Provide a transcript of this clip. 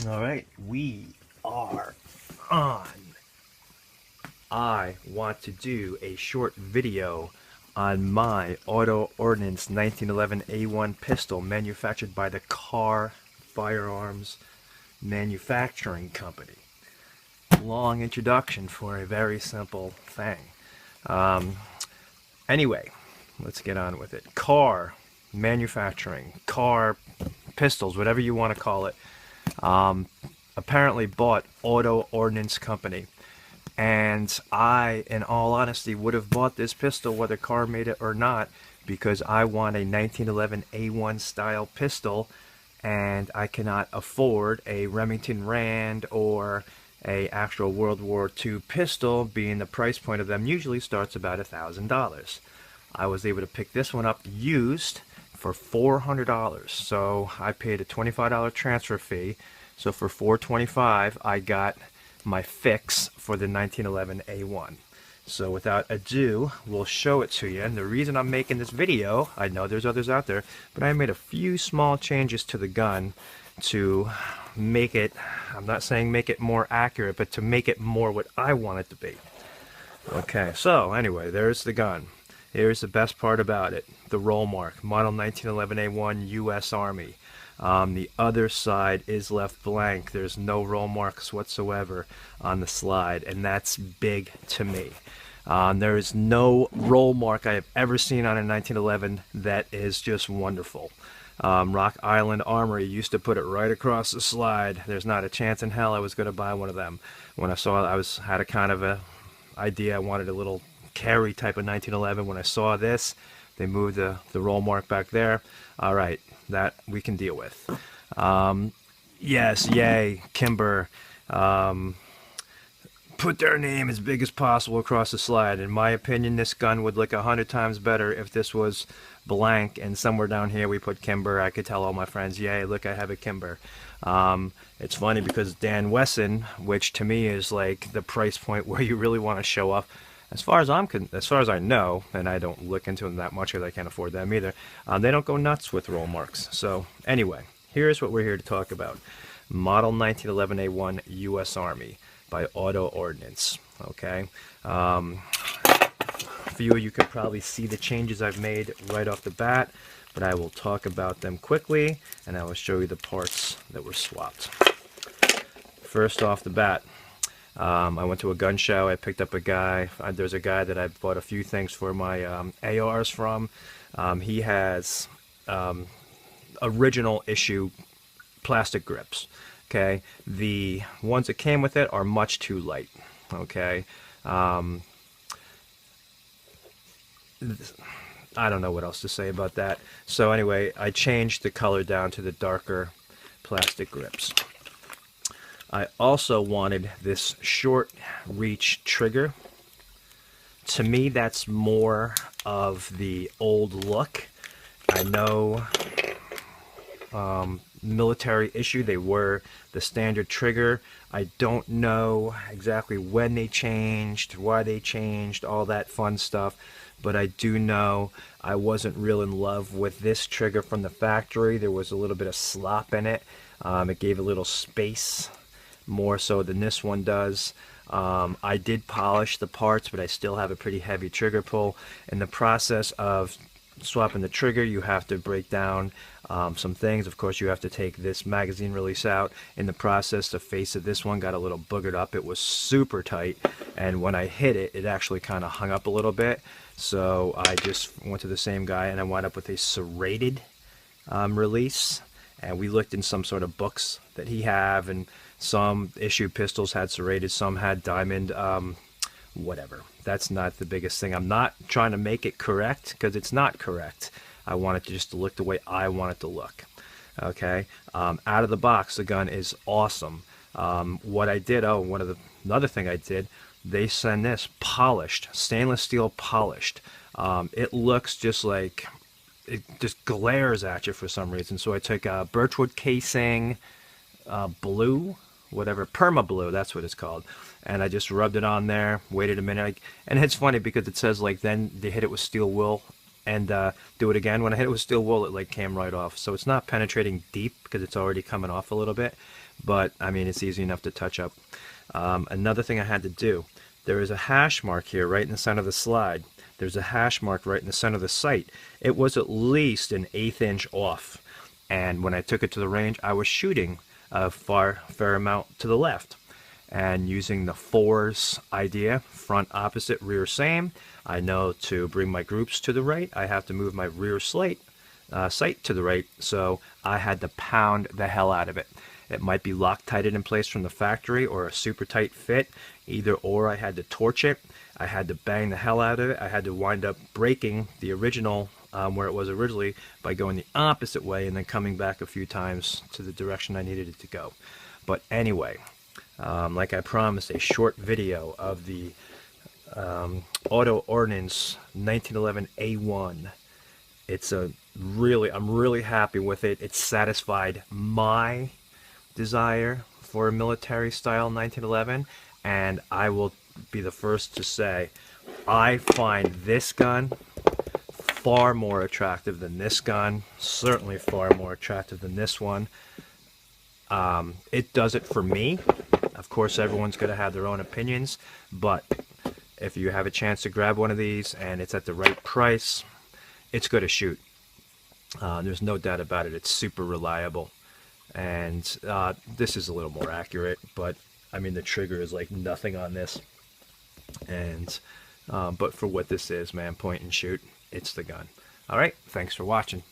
All right, we are on. I want to do a short video on my Auto Ordnance 1911 A1 pistol manufactured by the Kahr Firearms Manufacturing Company. Long introduction for a very simple thing. Um, anyway, let's get on with it. Kahr Manufacturing, Kahr Pistols, whatever you want to call it, apparently bought Auto Ordnance Company. And I, in all honesty, would have bought this pistol whether Kahr made it or not, because I want a 1911 A1 style pistol, and I cannot afford a Remington Rand or a actual World War II pistol, being the price point of them usually starts about $1,000. I was able to pick this one up used for $400, so I paid a $25 transfer fee. So for $425, I got my fix for the 1911 A1. So without ado, we'll show it to you. And the reason I'm making this video, I know there's others out there, but I made a few small changes to the gun to make it, I'm not saying make it more accurate, but to make it more what I want it to be. Okay, so anyway, there's the gun. Here's the best part about it, the roll mark, model 1911 A1 U.S. Army. The other side is left blank. There's no roll marks whatsoever on the slide, and that's big to me. There is no roll mark I have ever seen on a 1911 that is just wonderful. Rock Island Armory used to put it right across the slide. There's not a chance in hell I was going to buy one of them. When I saw it, had a kind of a idea. I wanted a little carry type of 1911. When I saw this, they moved the roll mark back there. All right, that we can deal with. Yes, yay, Kimber. Put their name as big as possible across the slide. In my opinion, this gun would look 100 times better if this was blank and somewhere down here we put Kimber. I could tell all my friends, yay, look, I have a Kimber. It's funny because Dan Wesson, which to me is like the price point where you really want to show off, as far as I know, and I don't look into them that much because I can't afford them either, they don't go nuts with roll marks. So anyway, here's what we're here to talk about. Model 1911 A1 U.S. Army by Auto Ordnance. Okay. A few of you could probably see the changes I've made right off the bat, but I will talk about them quickly, and I will show you the parts that were swapped. First off the bat, I went to a gun show. I picked up a guy. There's a guy that I bought a few things for my ARs from. He has original issue plastic grips. Okay, the ones that came with it are much too light. Okay, I don't know what else to say about that. So anyway, I changed the color down to the darker plastic grips. I also wanted this short reach trigger. To me, that's more of the old look. I know military issue, they were the standard trigger. I don't know exactly when they changed, why they changed, all that fun stuff, but I do know I wasn't real in love with this trigger from the factory. There was a little bit of slop in it. It gave a little space, more so than this one does. I did polish the parts, but I still have a pretty heavy trigger pull. In the process of swapping the trigger, you have to break down some things. Of course, you have to take this magazine release out. In the process, the face of this one got a little boogered up. It was super tight, and when I hit it, it actually kind of hung up a little bit. So I just went to the same guy, and I wound up with a serrated release. And we looked in some sort of books that he have, and some issue pistols had serrated, some had diamond, whatever. That's not the biggest thing. I'm not trying to make it correct, because it's not correct. I want it to just look the way I want it to look. Okay, out of the box, the gun is awesome. What I did, another thing I did, they send this polished, stainless steel polished. It looks just like, it just glares at you for some reason. So I took birchwood casing, blue, whatever, perma blue, that's what it's called, and I just rubbed it on there, waited a minute, and it's funny because it says like then they hit it with steel wool, and do it again. When I hit it with steel wool, it like came right off. So it's not penetrating deep because it's already coming off a little bit, but I mean, it's easy enough to touch up. Another thing I had to do, there is a hash mark here right in the center of the slide. There's a hash mark right in the center of the sight. It was at least an 1/8 inch off, and when I took it to the range, I was shooting a fair amount to the left. And using the fours idea, front opposite, rear same, I know to bring my groups to the right, I have to move my rear sight to the right, so I had to pound the hell out of it. It might be Loctited in place from the factory or a super tight fit, either or. I had to torch it, I had to bang the hell out of it, I had to wind up breaking the original where it was originally by going the opposite way and then coming back a few times to the direction I needed it to go. But anyway, like I promised, a short video of the Auto Ordnance 1911 A1. It's I'm really happy with it. It satisfied my desire for a military style 1911, and I will be the first to say I find this gun far more attractive than this gun, certainly far more attractive than this one. It does it for me. Of course, everyone's going to have their own opinions, but if you have a chance to grab one of these and it's at the right price, it's going to shoot. There's no doubt about it. It's super reliable, and this is a little more accurate, but I mean, the trigger is like nothing on this, and but for what this is, man, point and shoot, it's the gun. All right, thanks for watching.